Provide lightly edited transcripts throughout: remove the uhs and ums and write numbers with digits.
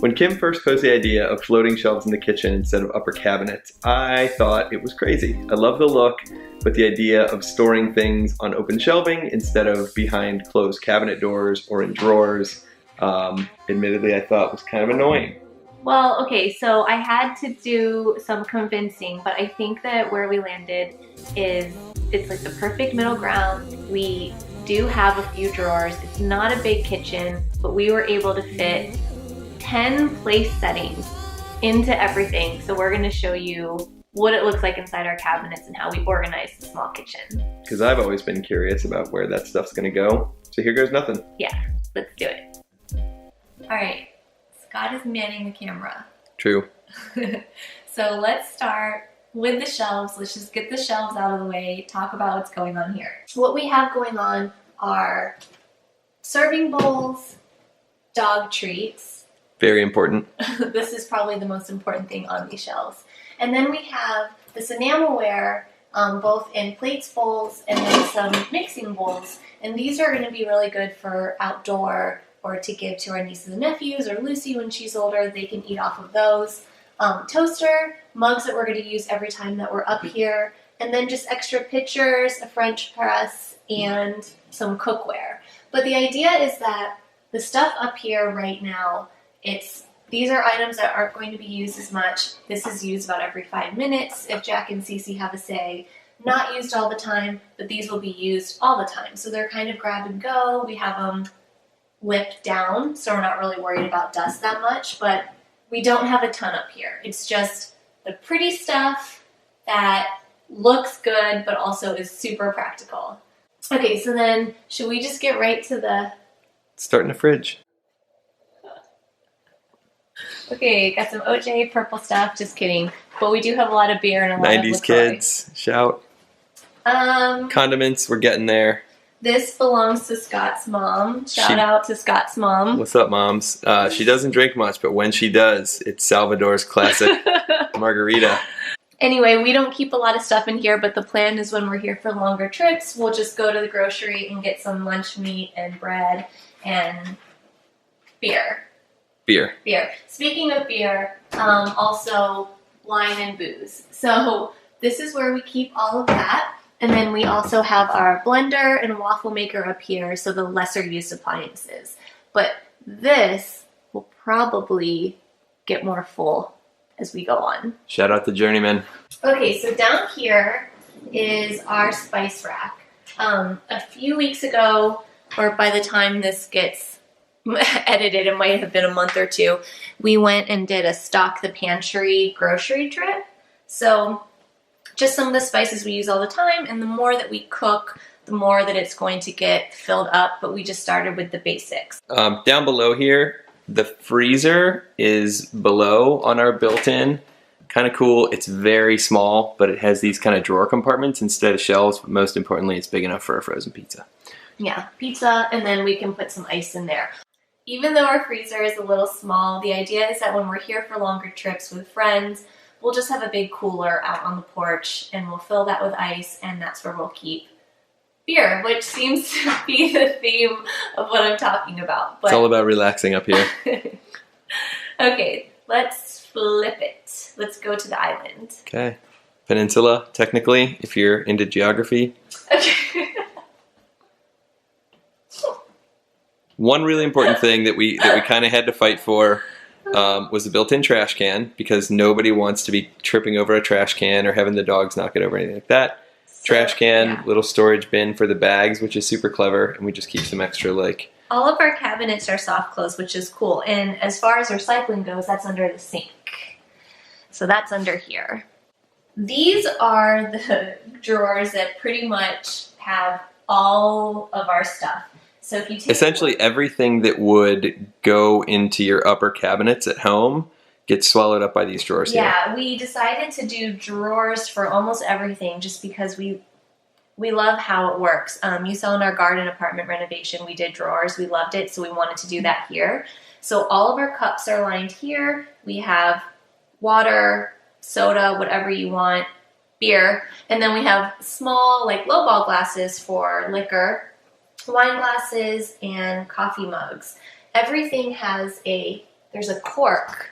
When Kim first posed the idea of floating shelves in the kitchen instead of upper cabinets, I thought it was crazy. I love the look, but the idea of storing things on open shelving instead of behind closed cabinet doors or in drawers, admittedly I thought was kind of annoying. Well, okay, so I had to do some convincing, but I think that where we landed is it's like the perfect middle ground. We do have a few drawers. It's not a big kitchen, but we were able to fit 10 place settings into everything. So we're gonna show you what it looks like inside our cabinets and how we organize the small kitchen. Because I've always been curious about where that stuff's gonna go. So here goes nothing. Yeah, let's do it. All right, Scott is manning the camera. True. So let's start with the shelves. Let's just get the shelves out of the way, talk about what's going on here. What we have going on are serving bowls, dog treats. Very important. This is probably the most important thing on these shelves. And then we have this enamelware, both in plates, bowls, and then some mixing bowls. And these are going to be really good for outdoor or to give to our nieces and nephews, or Lucy when she's older. They can eat off of those. Toaster, mugs that we're going to use every time that we're up here, and then just extra pitchers, a French press, and some cookware. But the idea is that the stuff up here right now, these are items that aren't going to be used as much. This is used about every 5 minutes if Jack and Cece have a say. Not used all the time, but these will be used all the time. So they're kind of grab and go. We have them lipped down, so we're not really worried about dust that much, but we don't have a ton up here. It's just the pretty stuff that looks good, but also is super practical. Okay, so then should we just get right to the... Start in the fridge. Okay, got some OJ purple stuff, just kidding. But we do have a lot of beer and a lot 90s of LaCroix. kids, shout. Condiments, we're getting there. This belongs to Scott's mom. Shout out to Scott's mom. What's up, moms? She doesn't drink much, but when she does, it's Salvador's classic margarita. Anyway, we don't keep a lot of stuff in here, but the plan is when we're here for longer trips, we'll just go to the grocery and get some lunch meat and bread and beer. Beer. Speaking of beer, also wine and booze. So this is where we keep all of that. And then we also have our blender and waffle maker up here, so the lesser used appliances. But this will probably get more full as we go on. Shout out to Journeyman. Okay, so down here is our spice rack. A few weeks ago, or by the time this gets edited, it might have been a month or two, we went and did a stock the pantry grocery trip. So just some of the spices we use all the time, and the more that we cook, the more that it's going to get filled up, but we just started with the basics. Down below here, the freezer is below on our built-in. Kind of cool. It's very small, but it has these kind of drawer compartments instead of shelves, but most importantly, it's big enough for a frozen pizza. Yeah, pizza, and then we can put some ice in there. Even though our freezer is a little small, the idea is that when we're here for longer trips with friends, we'll just have a big cooler out on the porch, and we'll fill that with ice, and that's where we'll keep beer, which seems to be the theme of what I'm talking about. But it's all about relaxing up here. Okay, let's flip it. Let's go to the island. Okay. Peninsula, technically, if you're into geography. Okay. One really important thing that we kind of had to fight for was the built-in trash can, because nobody wants to be tripping over a trash can or having the dogs knock it over or anything like that. Trash can, yeah. Little storage bin for the bags, which is super clever, and we just keep some extra, like... All of our cabinets are soft close, which is cool. And as far as recycling goes, that's under the sink. So that's under here. These are the drawers that pretty much have all of our stuff. So if you take essentially everything that would go into your upper cabinets at home gets swallowed up by these drawers here. Yeah, we decided to do drawers for almost everything just because we love how it works. You saw in our garden apartment renovation, we did drawers. We loved it, so we wanted to do that here. So all of our cups are lined here. We have water, soda, whatever you want, beer. And then we have small, like lowball glasses for liquor, wine glasses, and coffee mugs. Everything has a there's a cork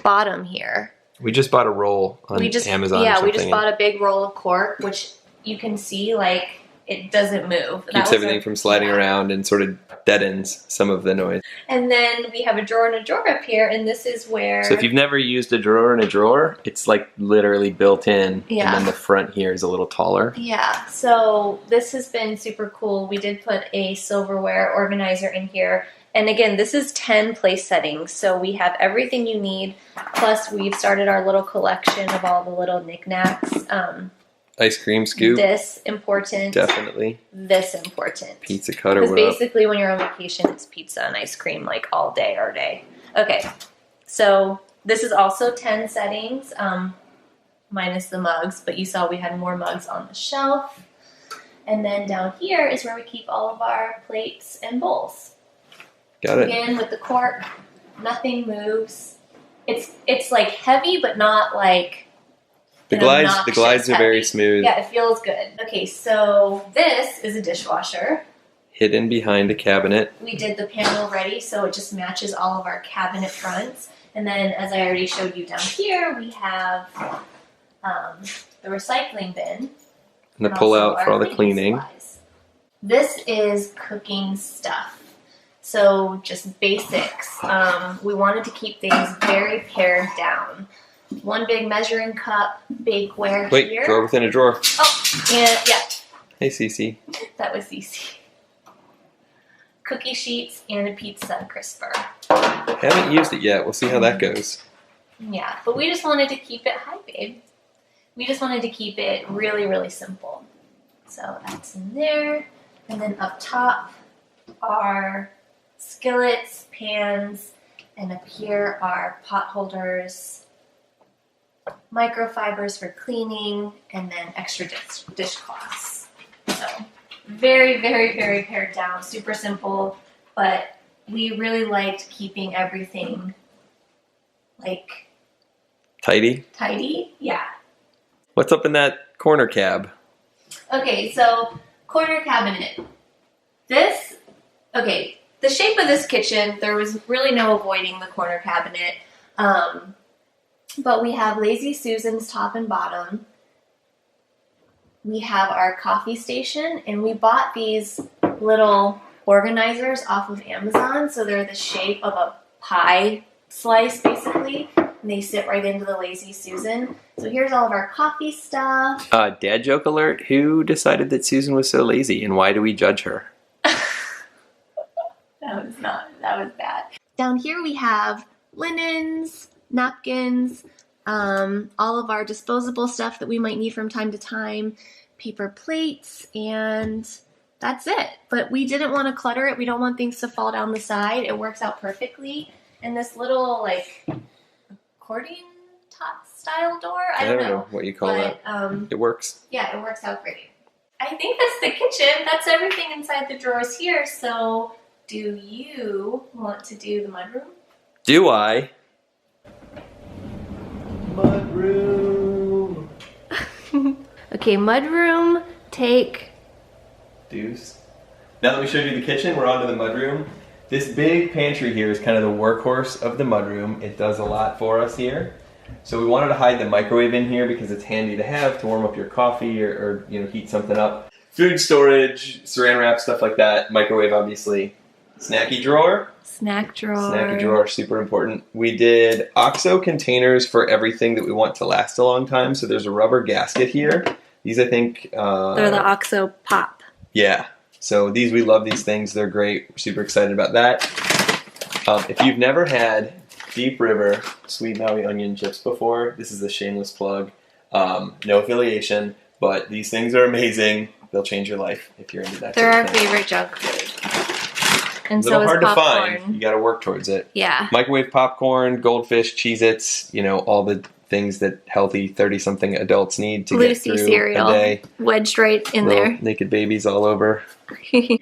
bottom here. We just bought a roll on Amazon. Yeah, or we just something, bought a big roll of cork, which you can see like it doesn't move. Keeps everything from sliding around and sort of deadens some of the noise. And then we have a drawer and a drawer up here, and this is where... So if you've never used a drawer and a drawer, it's like literally built in, Yeah. and then the front here is a little taller. Yeah, so this has been super cool. We did put a silverware organizer in here. And again, this is 10 place settings, so we have everything you need. Plus, we've started our little collection of all the little knickknacks. Ice cream scoop. This important. Definitely. This important. Pizza cutter. Because basically when you're on vacation, it's pizza and ice cream like all day or day. Okay, so this is also 10 settings, minus the mugs, but you saw we had more mugs on the shelf. And then down here is where we keep all of our plates and bowls. Got it. Again, with the cork, nothing moves. It's like heavy, but not like... The glides are very smooth. Yeah, it feels good. Okay, so this is a dishwasher. Hidden behind a cabinet. We did the panel ready, so it just matches all of our cabinet fronts. And then, as I already showed you down here, we have the recycling bin. And the pull-out for all the cleaning. Supplies. This is cooking stuff. So, just basics. We wanted to keep things very pared down. One big measuring cup, bakeware Wait, here. drawer within a drawer. Oh, and yeah. Hey, Cece. That was easy. Cookie sheets and a pizza crisper. Haven't used it yet. We'll see how that goes. Yeah, but we just wanted to keep it, hi babe. We just wanted to keep it really, really simple. So that's in there. And then up top are skillets, pans, and up here are pot holders, microfibers for cleaning, and then extra dishcloths. So very, very, very pared down, super simple, but we really liked keeping everything like tidy. Yeah. What's up in that corner cab? Okay, so corner cabinet. The shape of this kitchen, there was really no avoiding the corner cabinet. But we have Lazy Susan's top and bottom. We have our coffee station, and we bought these little organizers off of Amazon. So they're the shape of a pie slice, basically. And they sit right into the Lazy Susan. So here's all of our coffee stuff. Dad joke alert. Who decided that Susan was so lazy, and why do we judge her? That was bad. Down here we have linens, napkins, all of our disposable stuff that we might need from time to time, paper plates, and that's it. But we didn't want to clutter it. We don't want things to fall down the side. It works out perfectly. And this little, like, accordion top style door, I don't know what you call that. It works. Yeah, it works out great. I think that's the kitchen. That's everything inside the drawers here. So do you want to do the mudroom? Do I? Mudroom. Okay, mudroom, take... Deuce. Now that we showed you the kitchen, we're on to the mudroom. This big pantry here is kind of the workhorse of the mudroom. It does a lot for us here. So we wanted to hide the microwave in here because it's handy to have to warm up your coffee or heat something up. Food storage, saran wrap, stuff like that. Microwave, obviously. Snacky drawer. Snack drawer. Snacky drawer, super important. We did OXO containers for everything that we want to last a long time. So there's a rubber gasket here. These, I think... they're the OXO Pop. Yeah. So we love these things. They're great. We're super excited about that. If you've never had Deep River Sweet Maui onion chips before, this is a shameless plug. No affiliation, but these things are amazing. They'll change your life if you're into that. They're our favorite junk food. And a little so hard is to popcorn. find. You got to work towards it. Yeah. Microwave popcorn, goldfish, Cheez-Its, all the things that healthy 30-something adults need to Lucy get through cereal, a day. wedged right in Little there. naked babies all over.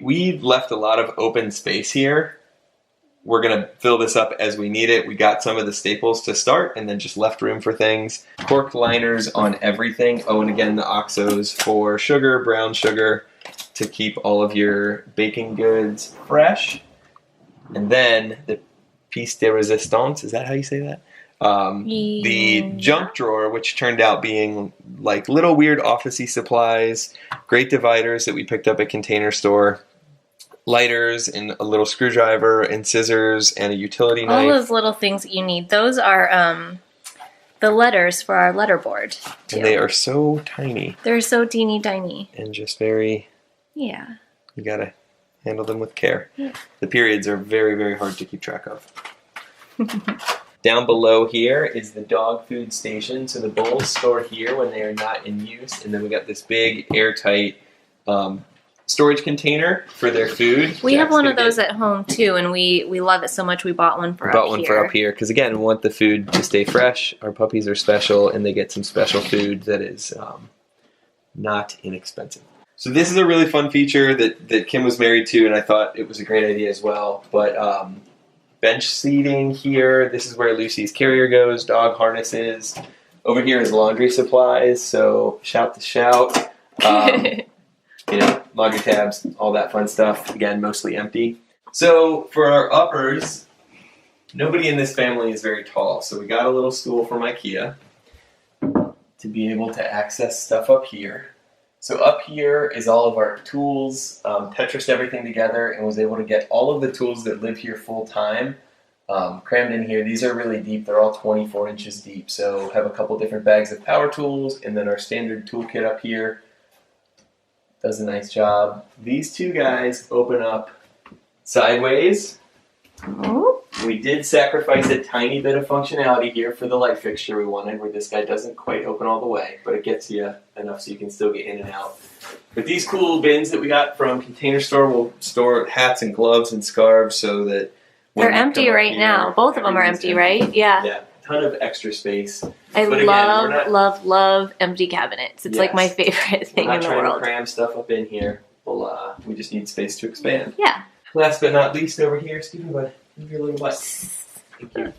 We've left a lot of open space here. We're going to fill this up as we need it. We got some of the staples to start and then just left room for things. Cork liners on everything. Oh, and again, the OXOs for sugar, brown sugar, to keep all of your baking goods fresh. And then the piece de resistance. Is that how you say that? The junk drawer, which turned out being like little weird officey supplies, great dividers that we picked up at Container Store, lighters and a little screwdriver and scissors and a utility knife. All those little things that you need. Those are the letters for our letterboard, too. And they are so tiny. They're so teeny tiny. And just very... Yeah. You gotta handle them with care. Yeah. The periods are very, very hard to keep track of. Down below here is the dog food station. So the bowls store here when they are not in use. And then we got this big airtight storage container for their food. We have one of those at home too, and we love it so much we bought one for up here. Bought one for up here because again, we want the food to stay fresh. Our puppies are special, and they get some special food that is not inexpensive. So this is a really fun feature that Kim was married to, and I thought it was a great idea as well. But bench seating here. This is where Lucy's carrier goes. Dog harnesses. Over here is laundry supplies. So shout to shout. You know, laundry tabs, all that fun stuff. Again, mostly empty. So for our uppers, nobody in this family is very tall. So we got a little stool from IKEA to be able to access stuff up here. So up here is all of our tools, Tetrised everything together and was able to get all of the tools that live here full time crammed in here. These are really deep. They're all 24 inches deep. So have a couple different bags of power tools and then our standard toolkit up here. Does a nice job. These two guys open up sideways. Oh. We did sacrifice a tiny bit of functionality here for the light fixture we wanted, where this guy doesn't quite open all the way, but it gets you enough so you can still get in and out. But these cool bins that we got from Container Store will store hats and gloves and scarves so that they're empty right now. Both of them are empty, right? Yeah. Yeah. Ton of extra space. I love empty cabinets. It's like my favorite thing in the world. We're not trying to cram stuff up in here. Well, we just need space to expand. Yeah. Last but not least, over here, Stephen, move your little butt. Thank you.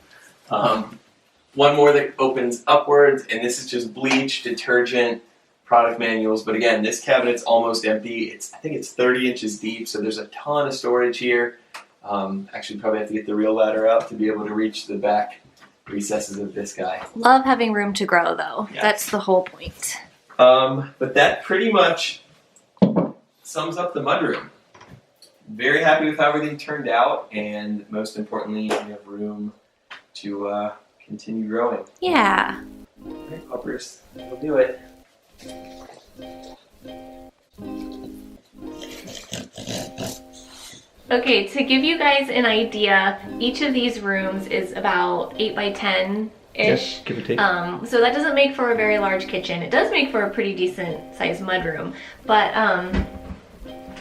One more that opens upwards, and this is just bleach, detergent, product manuals. But again, this cabinet's almost empty. I think it's 30 inches deep, so there's a ton of storage here. Actually, probably have to get the real ladder out to be able to reach the back recesses of this guy. Love having room to grow, though. Yeah. That's the whole point. But that pretty much sums up the mudroom. Very happy with how everything turned out, and most importantly, we have room to continue growing. Yeah. All right, puppers, we'll do it. Okay, to give you guys an idea, each of these rooms is about 8 by 10-ish. Yeah, give or take. So that doesn't make for a very large kitchen. It does make for a pretty decent sized mudroom, but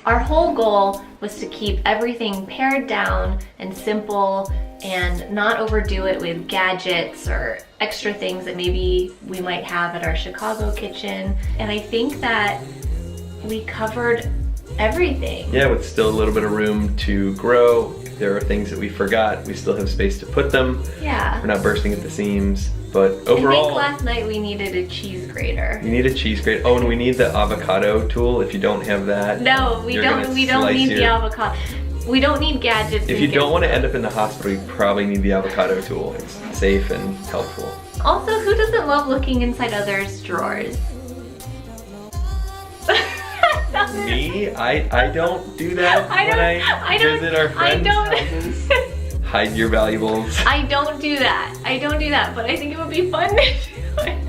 our whole goal was to keep everything pared down and simple and not overdo it with gadgets or extra things that maybe we might have at our Chicago kitchen. And I think that we covered everything. Yeah, with still a little bit of room to grow. If there are things that we forgot, we still have space to put them. Yeah. We're not bursting at the seams. But overall, I think last night we needed a cheese grater. You need a cheese grater. Oh, and we need the avocado tool. If you don't have that, no, we don't need the avocado. We don't need gadgets. If you don't want to end up in the hospital, you probably need the avocado tool. It's safe and helpful. Also, who doesn't love looking inside others' drawers? Me? I don't do that when I visit our friends' houses. Hide your valuables. I don't do that. But I think it would be fun to do it. Okay.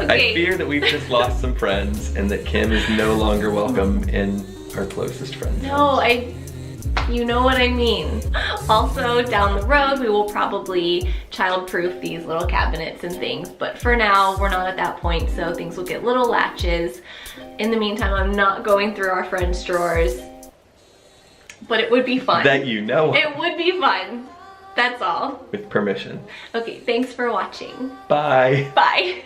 I fear that we've just lost some friends and that Kim is no longer welcome in our closest friends. No, you know what I mean. Also, down the road, we will probably child-proof these little cabinets and things, but for now, we're not at that point, so things will get little latches. In the meantime, I'm not going through our friends' drawers, but it would be fun. That you know. It would be fun. That's all. With permission. Okay, thanks for watching. Bye. Bye.